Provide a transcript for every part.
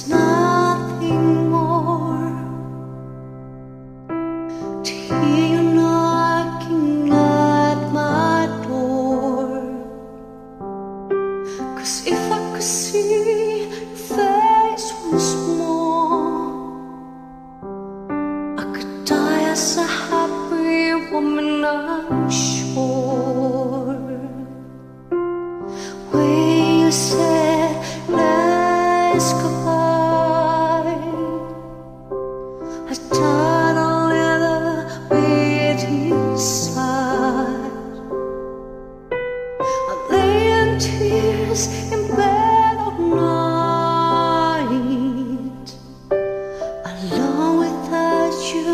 nothing more to hear you knocking at my door. 'Cause if I could see your face once more, I could die as a happy woman, I'm sure. When you said let's goodbye, I died a little bit inside. I lay in tears in bed all night, alone without you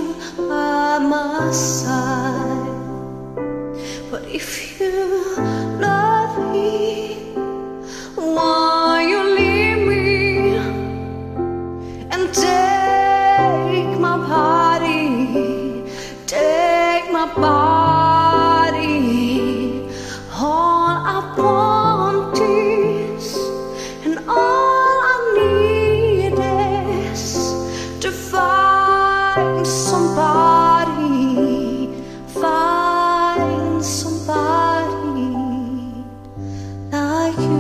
by my side. But if you love me, why you leave me and take my body, take my body? All I want is, and all I need is to find somebody, find somebody like you.